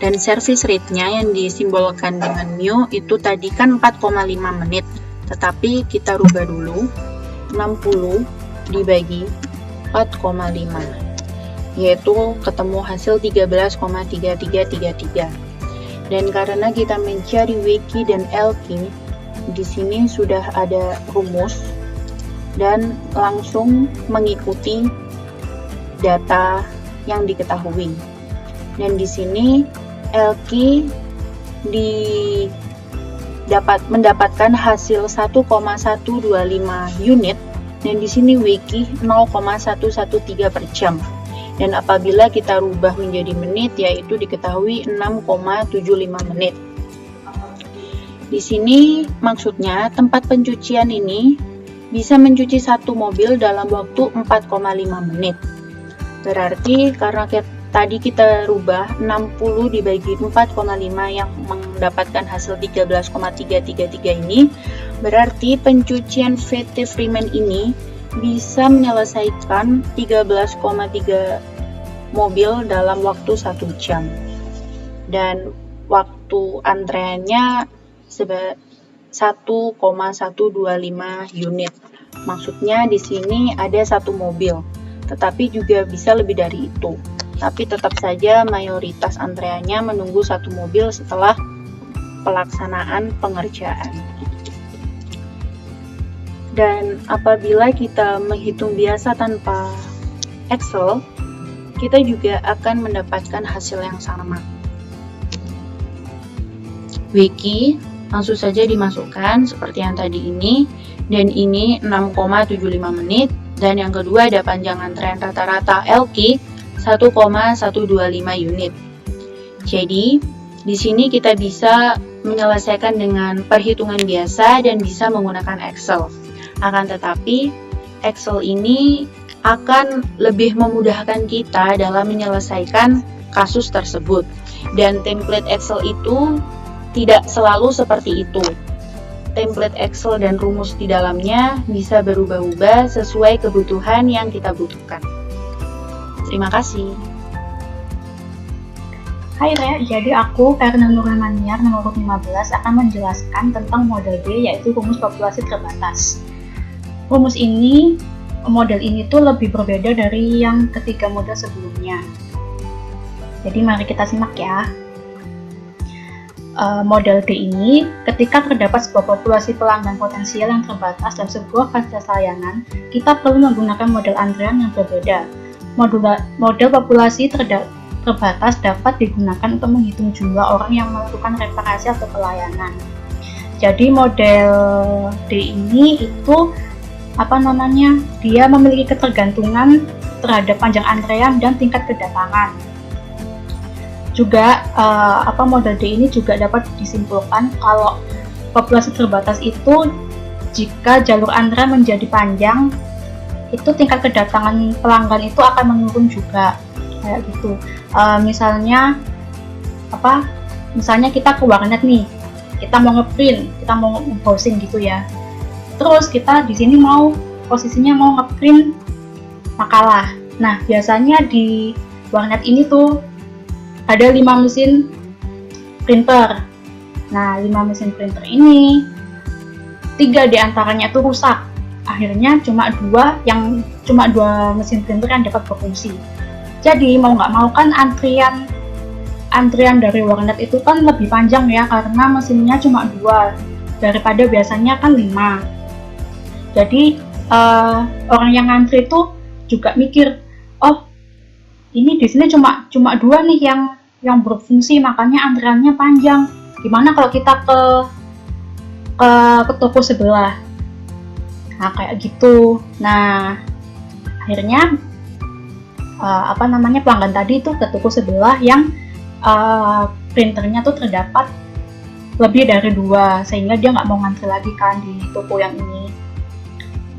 [SPEAKER 4] Dan service rate-nya yang disimbolkan dengan mu itu tadi kan 4,5 menit. Tetapi kita rubah dulu, 60 dibagi 4,5, yaitu ketemu hasil 13,3333. Dan karena kita mencari WQ dan LQ, di sini sudah ada rumus dan langsung mengikuti data yang diketahui. Dan di sini LQ mendapatkan hasil 1,125 unit, dan di sini WQ 0,113 per jam. Dan apabila kita rubah menjadi menit, yaitu diketahui 6,75 menit. Di sini maksudnya tempat pencucian ini bisa mencuci satu mobil dalam waktu 4,5 menit. Berarti karena tadi kita rubah 60 dibagi 4,5 yang mendapatkan hasil 13,333 ini, berarti pencucian VT Freeman ini bisa menyelesaikan 13,3 mobil dalam waktu 1 jam. Dan waktu antreannya 1,125 unit. Maksudnya di sini ada 1 mobil, tetapi juga bisa lebih dari itu. Tapi tetap saja mayoritas antreannya menunggu 1 mobil setelah pelaksanaan pengerjaan. Dan apabila kita menghitung biasa tanpa Excel, kita juga akan mendapatkan hasil yang sama. WQ langsung saja dimasukkan seperti yang tadi ini, dan ini 6,75 menit, dan yang kedua ada panjang antrean rata-rata LQ 1,125 unit. Jadi, di sini kita bisa menyelesaikan dengan perhitungan biasa dan bisa menggunakan Excel. Akan tetapi, Excel ini akan lebih memudahkan kita dalam menyelesaikan kasus tersebut. Dan template Excel itu tidak selalu seperti itu. Template Excel dan rumus di dalamnya bisa berubah-ubah sesuai kebutuhan yang kita butuhkan. Terima kasih.
[SPEAKER 3] Hai Re, jadi aku Karna Nurmaniar nomor 15 akan menjelaskan tentang model B, yaitu rumus populasi terbatas. Rumus ini, model ini tuh lebih berbeda dari yang ketiga model sebelumnya. Jadi mari kita simak ya. Model D ini, ketika terdapat sebuah populasi pelanggan potensial yang terbatas dan sebuah fasilitas layanan, kita perlu menggunakan model antrean yang berbeda. Model populasi terbatas dapat digunakan untuk menghitung jumlah orang yang melakukan reparasi atau pelayanan. Jadi model D ini itu dia memiliki ketergantungan terhadap panjang antrean dan tingkat kedatangan. Juga model D ini juga dapat disimpulkan kalau populasi terbatas itu jika jalur antrean menjadi panjang, itu tingkat kedatangan pelanggan itu akan menurun juga.
[SPEAKER 5] kayak gitu. Misalnya kita ke warnet nih, kita mau ngeprint, kita mau browsing gitu ya. Terus kita di sini posisinya mau ngeprint makalah. Nah, biasanya di warnet ini tuh ada 5 mesin printer. Nah, 5 mesin printer ini 3 diantaranya tuh rusak. Akhirnya cuma dua mesin printer yang dapat berfungsi. Jadi mau nggak mau kan antrian dari warnet itu kan lebih panjang ya, karena mesinnya cuma 2 daripada biasanya kan 5. Jadi orang yang ngantri itu juga mikir, oh ini di sini cuma 2 nih yang berfungsi, makanya antriannya panjang. Gimana kalau kita ke toko sebelah? Nah, kayak gitu. Nah, akhirnya pelanggan tadi itu ke toko sebelah yang printernya tuh terdapat lebih dari 2, sehingga dia nggak mau ngantri lagi kan di toko yang ini.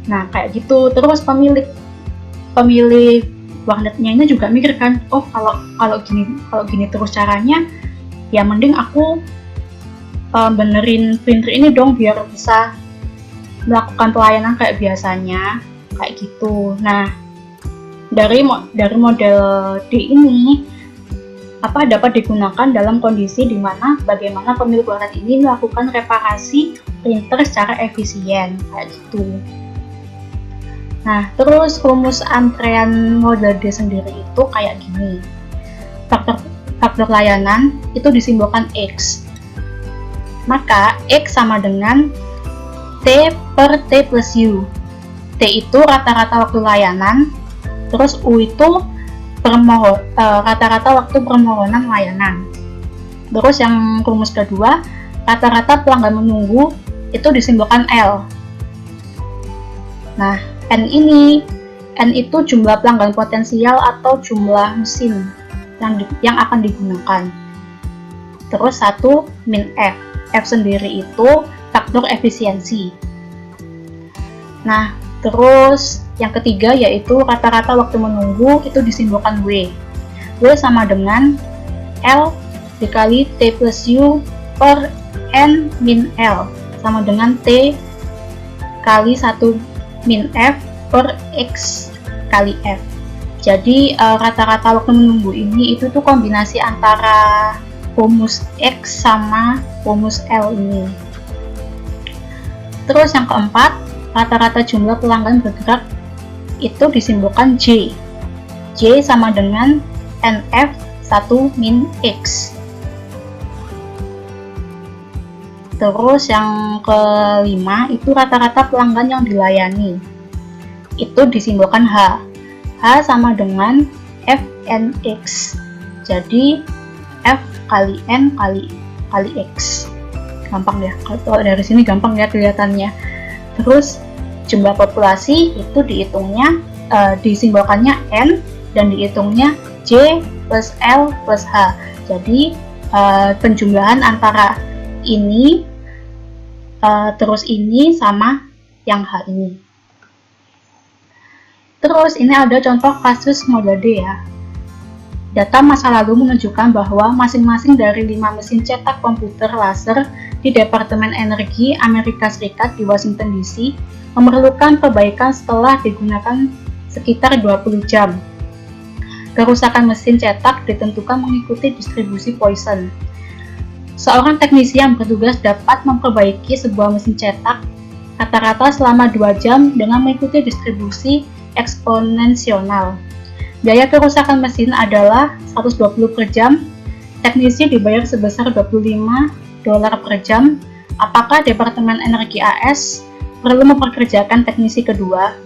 [SPEAKER 5] Nah, kayak gitu. Terus pemilik warnetnya ini juga mikir kan, oh kalau gini terus caranya, ya mending aku benerin printer ini dong biar bisa melakukan pelayanan kayak biasanya, kayak gitu. Nah, dari model D ini dapat digunakan dalam kondisi di mana bagaimana pemilik warnet ini melakukan reparasi printer secara efisien, kayak gitu. Nah, terus rumus antrean model D sendiri itu kayak gini. Faktor layanan itu disimbolkan X. Maka X sama dengan T per T plus U. T itu rata-rata waktu layanan, terus U itu rata-rata waktu permohonan layanan. Terus yang rumus kedua, rata-rata pelanggan menunggu itu disimbolkan L. Nah, N itu jumlah pelanggan potensial atau jumlah mesin yang akan digunakan. Terus 1 min F. F sendiri itu faktor efisiensi. Nah, terus yang ketiga yaitu rata-rata waktu menunggu itu disimbolkan W. W sama dengan L dikali T plus U per N min L, sama dengan T kali 1 min F per X kali F. Jadi rata-rata waktu menunggu ini itu tuh kombinasi antara rumus X sama rumus L ini. Terus yang keempat, rata-rata jumlah pelanggan bergerak itu disimbolkan J. J sama dengan NF 1 min X. Terus yang kelima itu rata-rata pelanggan yang dilayani. Itu disimbolkan H. H sama dengan FNX. Jadi F kali N kali X. Gampang ya, kalau dari sini gampang ya kelihatannya. Terus jumlah populasi itu disimbolkannya N dan dihitungnya J plus L plus H. Jadi penjumlahan antara ini terus ini sama yang H ini. Terus ini ada contoh kasus model D ya. Data masa lalu menunjukkan bahwa masing-masing dari 5 mesin cetak komputer laser di Departemen Energi Amerika Serikat di Washington DC memerlukan perbaikan setelah digunakan sekitar 20 jam. Kerusakan mesin cetak ditentukan mengikuti distribusi Poisson. Seorang teknisi yang bertugas dapat memperbaiki sebuah mesin cetak rata-rata selama 2 jam dengan mengikuti distribusi eksponensial. Biaya kerusakan mesin adalah 120 per jam. Teknisi dibayar sebesar $25 per jam. Apakah Departemen Energi AS perlu mempekerjakan teknisi kedua?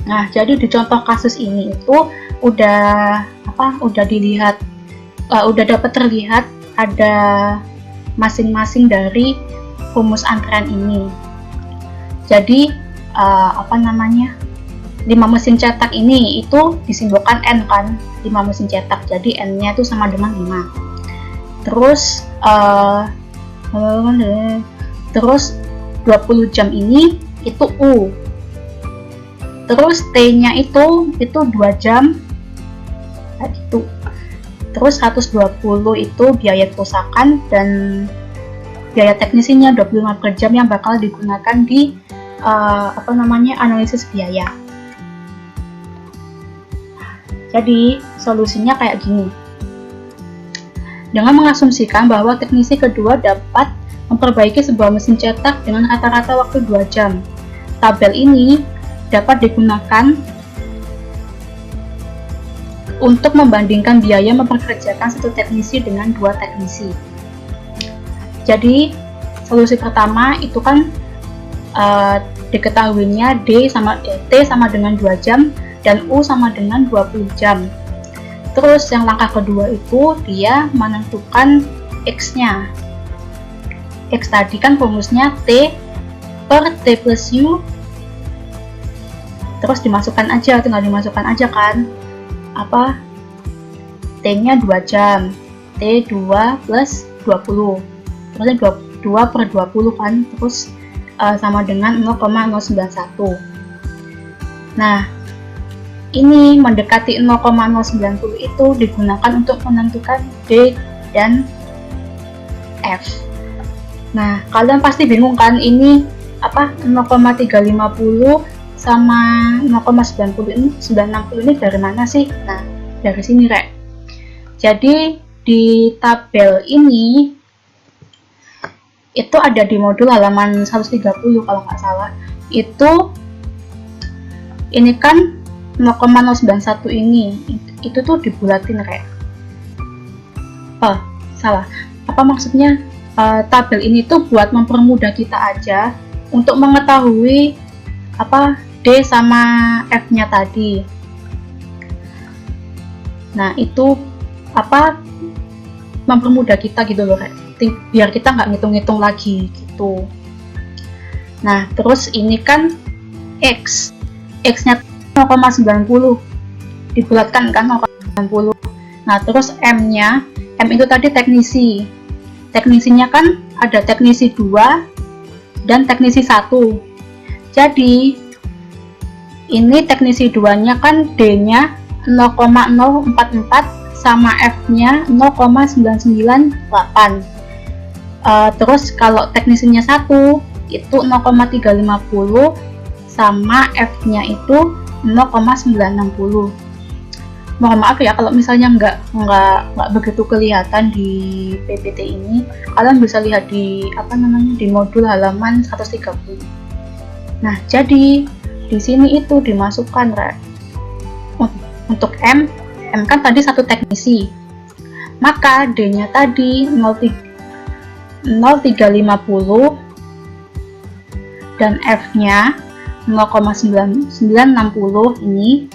[SPEAKER 5] Nah, jadi di contoh kasus ini itu udah dapat terlihat ada masing-masing dari rumus antrean ini. Jadi 5 mesin cetak ini itu disimbolkan N kan, 5 mesin cetak, jadi N-nya itu sama dengan 5. Terus 20 jam ini itu U. Terus T-nya itu 2 jam kayak gitu. Terus 120 itu biaya kerusakan dan biaya teknisinya 25 per jam yang bakal digunakan di analisis biaya. Jadi solusinya kayak gini. Dengan mengasumsikan bahwa teknisi kedua dapat memperbaiki sebuah mesin cetak dengan rata-rata waktu 2 jam. Tabel ini dapat digunakan untuk membandingkan biaya mempekerjakan satu teknisi dengan 2 teknisi. Jadi solusi pertama itu kan diketahuinya T sama dengan 2 jam dan U sama dengan 20 jam. Terus yang langkah kedua itu dia menentukan X-nya. X tadi kan rumusnya T per T plus U, terus tinggal dimasukkan aja kan T-nya 2 jam, T2 plus 20, terus 2 per 20 kan, terus sama dengan 0,091. Nah, ini mendekati 0,090 itu digunakan untuk menentukan D dan F. Nah, kalian pasti bingung kan ini 0,350 sama 0,90 960 ini dari mana sih? Nah, dari sini Rek. Jadi di tabel ini itu ada di modul halaman 130 kalau nggak salah. Ini kan 0,091 ini itu tuh dibulatin Rek. Salah. Maksudnya tabel ini tuh buat mempermudah kita aja untuk mengetahui D sama F-nya tadi. Nah, itu mempermudah kita gitu loh, biar kita nggak ngitung-ngitung lagi gitu. Nah, terus ini kan X-nya 0,90 dibulatkan kan 0,90. Nah, terus M itu tadi teknisinya kan ada teknisi 2 dan teknisi 1. Jadi ini teknisi 2-nya kan D-nya 0,044 sama F-nya 0,998. Terus kalau teknisinya 1 itu 0,350 sama F-nya itu 0,960. Mohon maaf ya kalau misalnya nggak begitu kelihatan di PPT ini. Kalian bisa lihat di di modul halaman 130. Nah, jadi di sini itu dimasukkan untuk M kan tadi satu teknisi, maka D-nya tadi 0,350 dan F-nya 0,960 ini.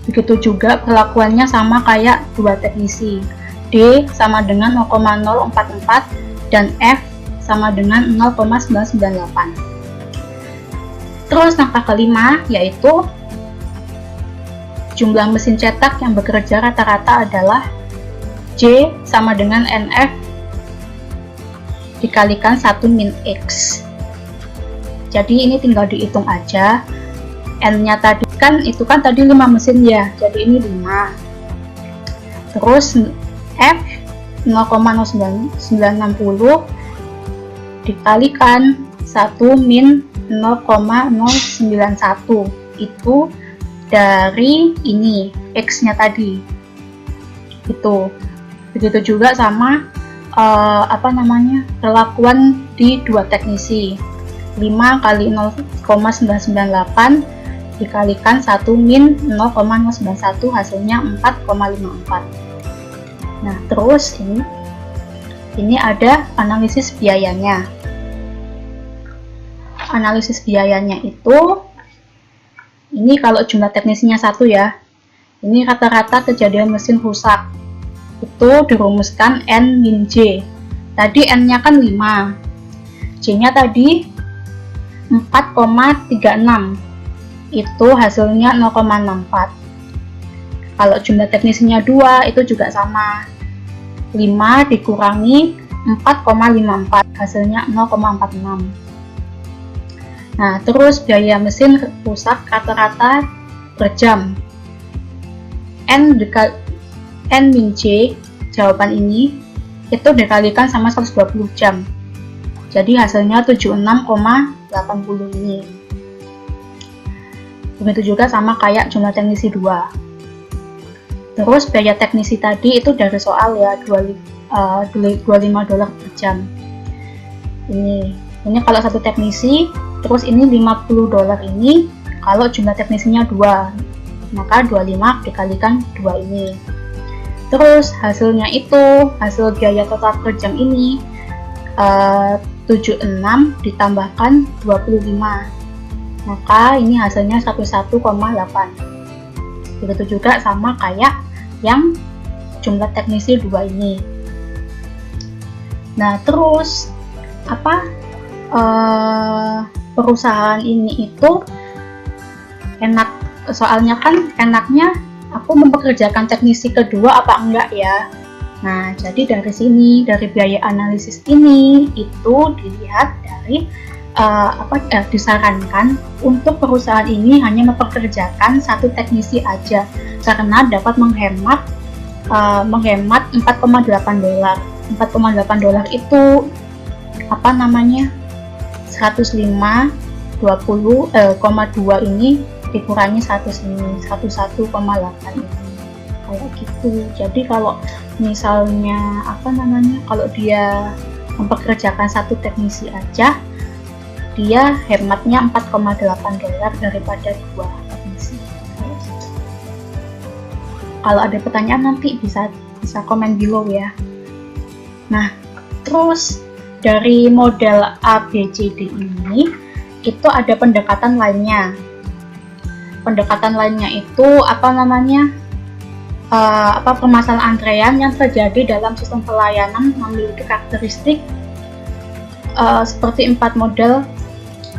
[SPEAKER 5] Begitu juga perlakuannya sama kayak 2 teknisi. D sama dengan 0,044 dan F sama dengan 0,998. Terus langkah kelima yaitu jumlah mesin cetak yang bekerja rata-rata adalah J sama dengan NF dikalikan 1 min X. Jadi ini tinggal dihitung aja. N-nya tadi itu kan tadi 5 mesin ya, jadi ini 5. Terus F 0,0960 dikalikan 1 min 0,091 itu dari ini X-nya tadi. Itu. Begitu juga sama perlakuan di 2 teknisi. 5 kali 0,998 dikalikan 1 min 0,091 hasilnya 4,54. Nah, terus ini ada analisis biayanya. Analisis biayanya itu ini kalau jumlah teknisinya 1 ya. Ini rata-rata kejadian mesin rusak. Itu dirumuskan N min J. Tadi N-nya kan 5. J-nya tadi 4,36. Itu hasilnya 0,64. Kalau jumlah teknisinya 2 itu juga sama. 5 dikurangi 4,54 hasilnya 0,46. Nah, terus biaya mesin rusak rata-rata per jam. N min J, jawaban ini itu dikalikan sama 120 jam. Jadi hasilnya 76,80 ini. Begitu juga sama kayak jumlah teknisi 2. Terus biaya teknisi tadi itu dari soal ya, $25 per jam. Ini kalau satu teknisi, terus ini $50 ini kalau jumlah teknisinya 2, maka 25 dikalikan 2 ini. Terus hasilnya itu, hasil biaya total per jam ini 76 ditambahkan 25, maka ini hasilnya 11,8. Begitu juga sama kayak yang jumlah teknisi 2 ini. Nah, terus perusahaan ini itu enak, soalnya kan enaknya aku mempekerjakan teknisi kedua apa enggak ya. Nah, jadi dari sini, dari biaya analisis ini itu dilihat dari disarankan untuk perusahaan ini hanya mempekerjakan satu teknisi aja karena dapat menghemat $4,8. $4,8 itu 105,2 ini dikurangi 11,8 ini, kayak gitu. Jadi kalau misalnya kalau dia mempekerjakan satu teknisi aja, dia hematnya $4,8 daripada 2 teknisi. Kalau ada pertanyaan nanti bisa komen below ya. Nah, terus dari model ABCD ini itu ada pendekatan lainnya. Pendekatan lainnya itu permasalahan antrean yang terjadi dalam sistem pelayanan memiliki karakteristik seperti 4 model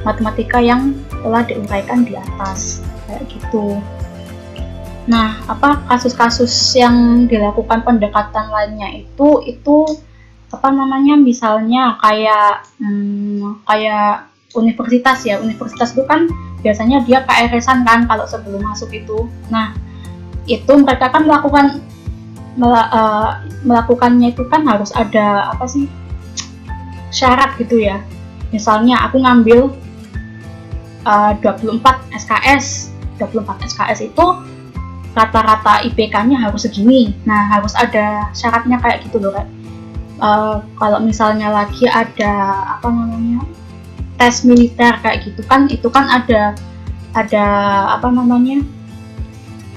[SPEAKER 5] matematika yang telah diuraikan di atas, kayak gitu. Nah, kasus-kasus yang dilakukan pendekatan lainnya itu misalnya kayak universitas ya. Universitas itu kan biasanya dia KRS-an kan kalau sebelum masuk itu. Nah, itu mereka kan melakukannya itu kan harus ada syarat gitu ya. Misalnya aku ngambil 24 SKS. 24 SKS itu rata-rata IPK-nya harus segini. Nah, harus ada syaratnya kayak gitu loh, Kak. Kalau misalnya lagi ada tes militer kayak gitu kan, itu kan ada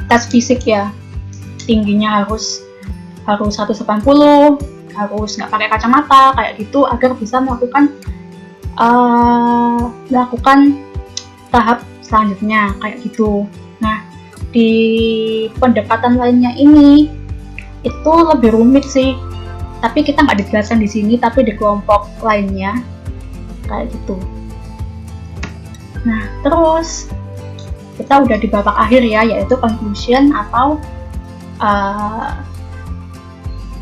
[SPEAKER 5] tes fisik ya, tingginya harus 180, harus nggak pakai kacamata kayak gitu agar bisa melakukan tahap selanjutnya kayak gitu. Nah, di pendekatan lainnya ini itu lebih rumit sih, tapi kita nggak dijelaskan di sini, tapi di kelompok lainnya kayak gitu. Nah, terus kita udah di babak akhir ya, yaitu conclusion atau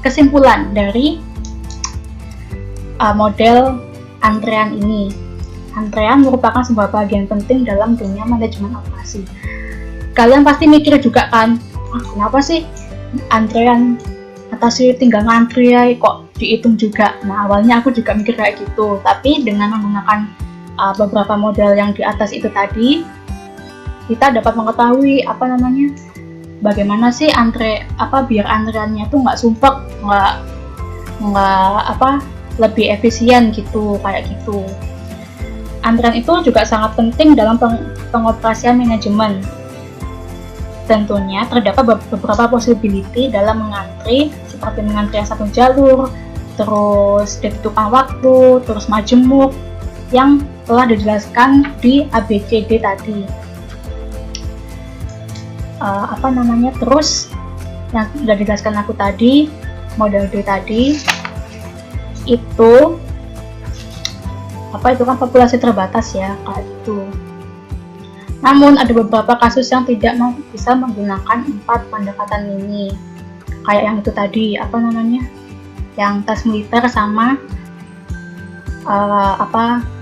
[SPEAKER 5] kesimpulan dari model antrean ini. Antrean merupakan sebuah bagian penting dalam dunia manajemen operasi. Kalian pasti mikir juga kan, kenapa sih antrean atasi tinggal ngantri ya, kok dihitung juga. Nah, awalnya aku juga mikir kayak gitu, tapi dengan menggunakan beberapa model yang di atas itu tadi, kita dapat mengetahui bagaimana sih biar antreannya tuh nggak sumpek, nggak lebih efisien gitu, kayak gitu. Antrean itu juga sangat penting dalam pengoperasian manajemen. Tentunya terdapat beberapa possibility dalam mengantri, seperti mengantri yang satu jalur, terus ditentukan waktu, terus majemuk, yang telah dijelaskan di ABCD tadi. Terus yang sudah dijelaskan aku tadi, model D tadi, itu kan populasi terbatas ya, kayak gitu. Namun ada beberapa kasus yang tidak bisa menggunakan 4 pendekatan ini, kayak yang itu tadi, yang tes militer sama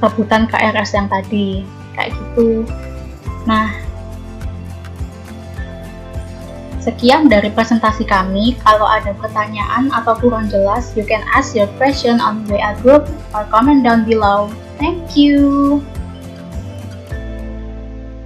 [SPEAKER 5] rebutan KRS yang tadi, kayak gitu. Nah, Sekian dari presentasi kami. Kalau ada pertanyaan atau kurang jelas, you can ask your question on WA group or comment down below. Thank you.